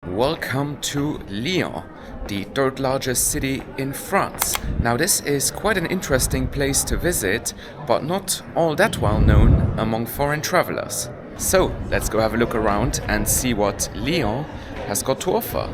Welcome to Lyon, the third largest city in France. Now this is quite an interesting place to visit, but not all that well known among foreign travelers. So let's go have a look around and see what Lyon has got to offer.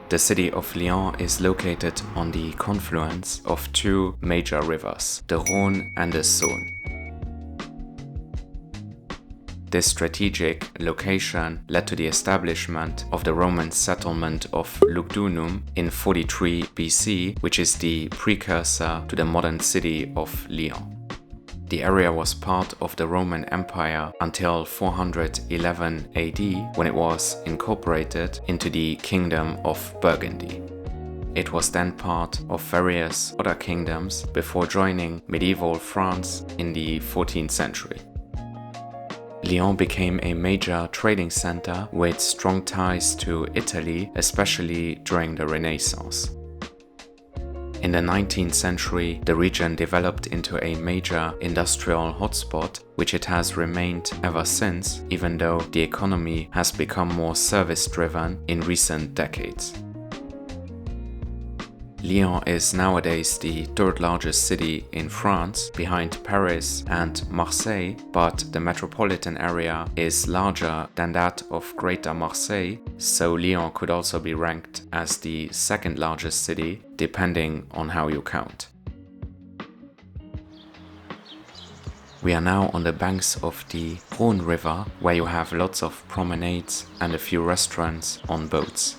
The city of Lyon is located on the confluence of two major rivers, the Rhône and the Saône. This strategic location led to the establishment of the Roman settlement of Lugdunum in 43 BC, which is the precursor to the modern city of Lyon. The area was part of the Roman Empire until 411 AD, when it was incorporated into the Kingdom of Burgundy. It was then part of various other kingdoms before joining medieval France in the 14th century. Lyon became a major trading center with strong ties to Italy, especially during the Renaissance. In the 19th century, the region developed into a major industrial hotspot, which it has remained ever since, even though the economy has become more service-driven in recent decades. Lyon is nowadays the third largest city in France, behind Paris and Marseille, but the metropolitan area is larger than that of Greater Marseille, so Lyon could also be ranked as the second largest city, depending on how you count. We are now on the banks of the Rhône River, where you have lots of promenades and a few restaurants on boats.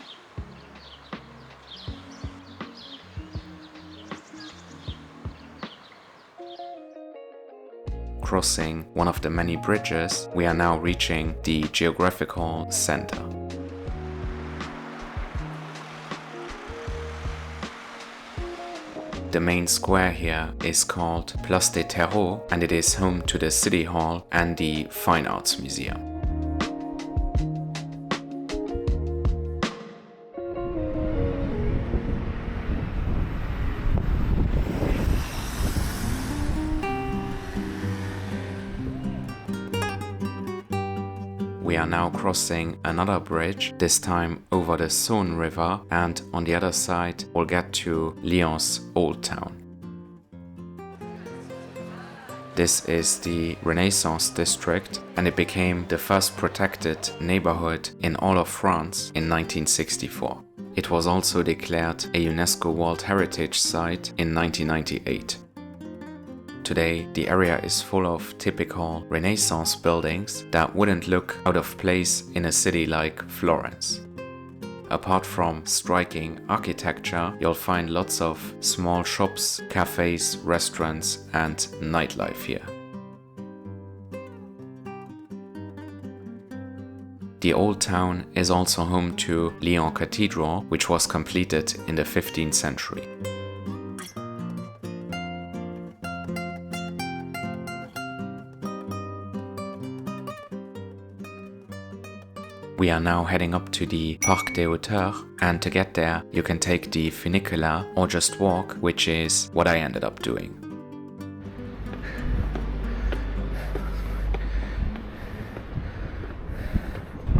Crossing one of the many bridges, we are now reaching the geographical center. The main square here is called Place des Terreaux, and it is home to the City Hall and the Fine Arts Museum. We are now crossing another bridge, this time over the Saône River, and on the other side we'll get to Lyon's Old Town. This is the Renaissance district, and it became the first protected neighborhood in all of France in 1964. It was also declared a UNESCO World Heritage Site in 1998. Today, the area is full of typical Renaissance buildings that wouldn't look out of place in a city like Florence. Apart from striking architecture, you'll find lots of small shops, cafes, restaurants, and nightlife here. The Old Town is also home to Lyon Cathedral, which was completed in the 15th century. We are now heading up to the Parc des Hauteurs, and to get there you can take the funicular or just walk, which is what I ended up doing.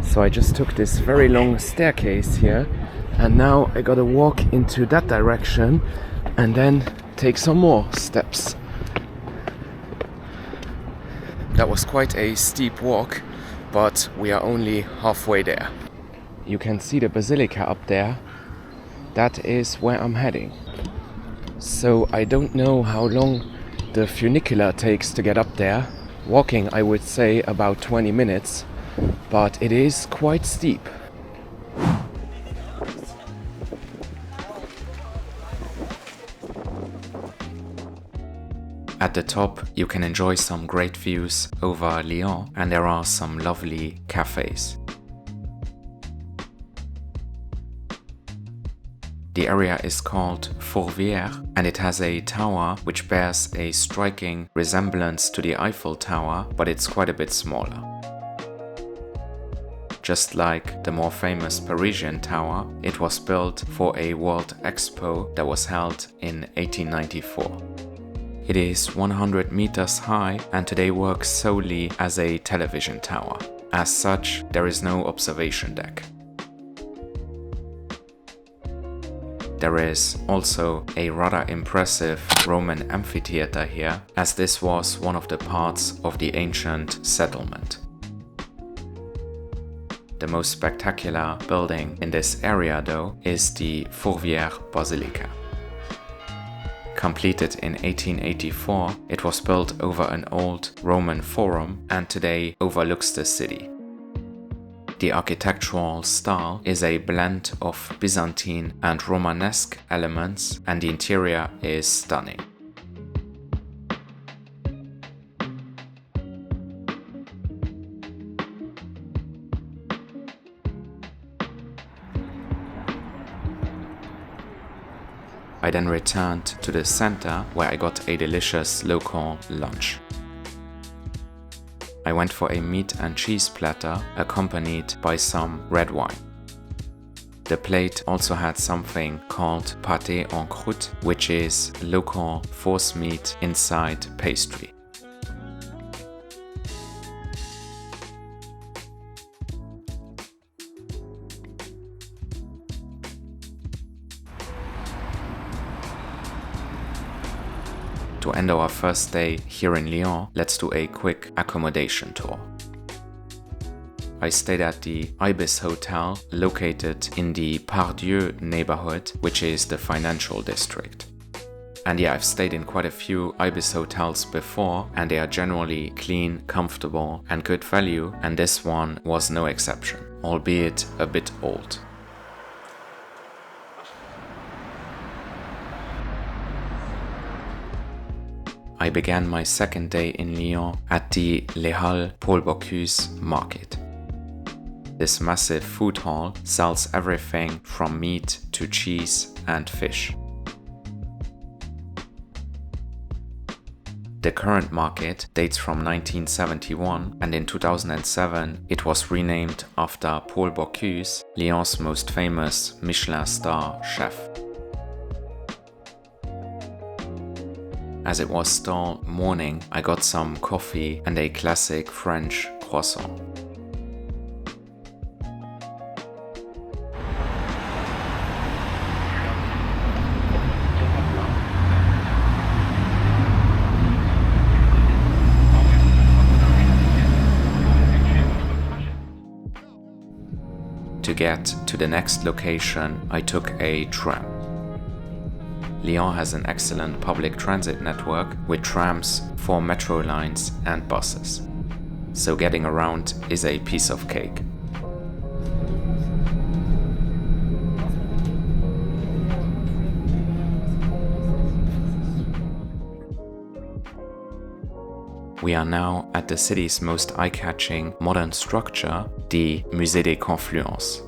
So I just took this very long staircase here, and now I gotta walk into that direction and then take some more steps. That was quite a steep walk, but we are only halfway there. You can see the basilica up there. That is where I'm heading. So I don't know how long the funicular takes to get up there. Walking, I would say about 20 minutes, but it is quite steep. At the top, you can enjoy some great views over Lyon, and there are some lovely cafes. The area is called Fourvière, and it has a tower which bears a striking resemblance to the Eiffel Tower, but it's quite a bit smaller. Just like the more famous Parisian tower, it was built for a World Expo that was held in 1894. It is 100 meters high and today works solely as a television tower. As such, there is no observation deck. There is also a rather impressive Roman amphitheater here, as this was one of the parts of the ancient settlement. The most spectacular building in this area, though, is the Fourvière Basilica. Completed in 1884, it was built over an old Roman forum and today overlooks the city. The architectural style is a blend of Byzantine and Romanesque elements, and the interior is stunning. I then returned to the center where I got a delicious local lunch. I went for a meat and cheese platter accompanied by some red wine. The plate also had something called pâté en croûte, which is local force meat inside pastry. To end our first day here in Lyon, let's do a quick accommodation tour. I stayed at the Ibis Hotel, located in the Parc neighborhood, which is the financial district. And yeah, I've stayed in quite a few Ibis hotels before, and they are generally clean, comfortable, and good value, and this one was no exception, albeit a bit old. I began my second day in Lyon at the Les Halles Paul Bocuse market. This massive food hall sells everything from meat to cheese and fish. The current market dates from 1971, and in 2007 it was renamed after Paul Bocuse, Lyon's most famous Michelin star chef. As it was still morning, I got some coffee and a classic French croissant. To get to the next location, I took a tram. Lyon has an excellent public transit network with trams, 4 metro lines and buses. So getting around is a piece of cake. We are now at the city's most eye-catching modern structure, the Musée des Confluences.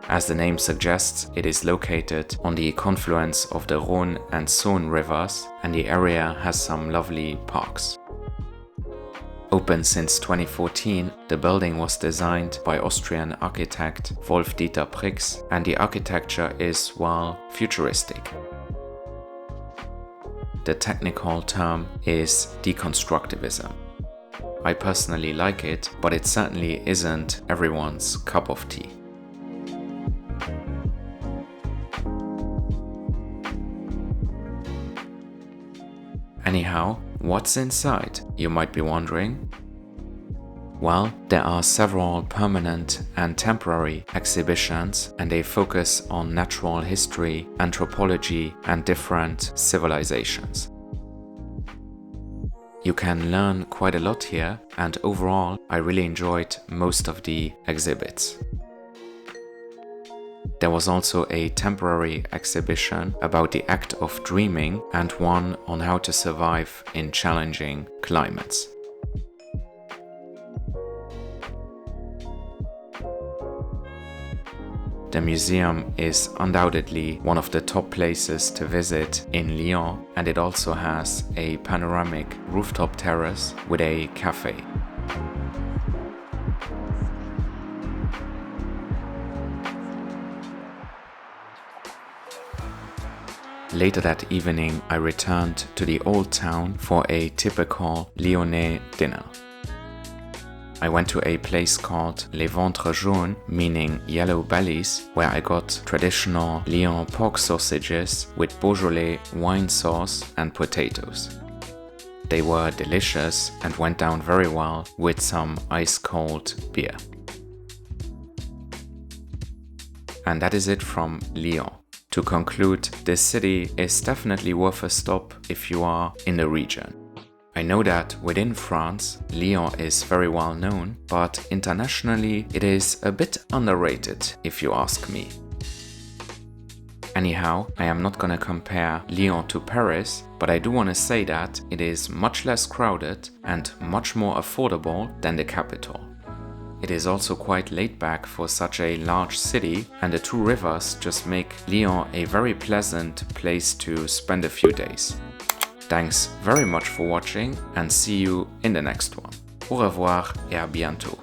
As the name suggests, it is located on the confluence of the Rhône and Saône rivers, and the area has some lovely parks. Open since 2014, the building was designed by Austrian architect Wolf-Dieter Prix, and the architecture is, well, futuristic. The technical term is deconstructivism. I personally like it, but it certainly isn't everyone's cup of tea. Anyhow, what's inside, you might be wondering? Well, there are several permanent and temporary exhibitions, and they focus on natural history, anthropology, and different civilizations. You can learn quite a lot here, and overall, I really enjoyed most of the exhibits. There was also a temporary exhibition about the act of dreaming and one on how to survive in challenging climates. The museum is undoubtedly one of the top places to visit in Lyon, and it also has a panoramic rooftop terrace with a cafe. Later that evening, I returned to the old town for a typical Lyonnais dinner. I went to a place called Les Ventres Jaunes, meaning yellow bellies, where I got traditional Lyon pork sausages with Beaujolais wine sauce and potatoes. They were delicious and went down very well with some ice-cold beer. And that is it from Lyon. To conclude, this city is definitely worth a stop if you are in the region. I know that within France, Lyon is very well known, but internationally it is a bit underrated if you ask me. Anyhow, I am not gonna compare Lyon to Paris, but I do want to say that it is much less crowded and much more affordable than the capital. It is also quite laid back for such a large city, and the two rivers just make Lyon a very pleasant place to spend a few days. Thanks very much for watching and see you in the next one. Au revoir et à bientôt.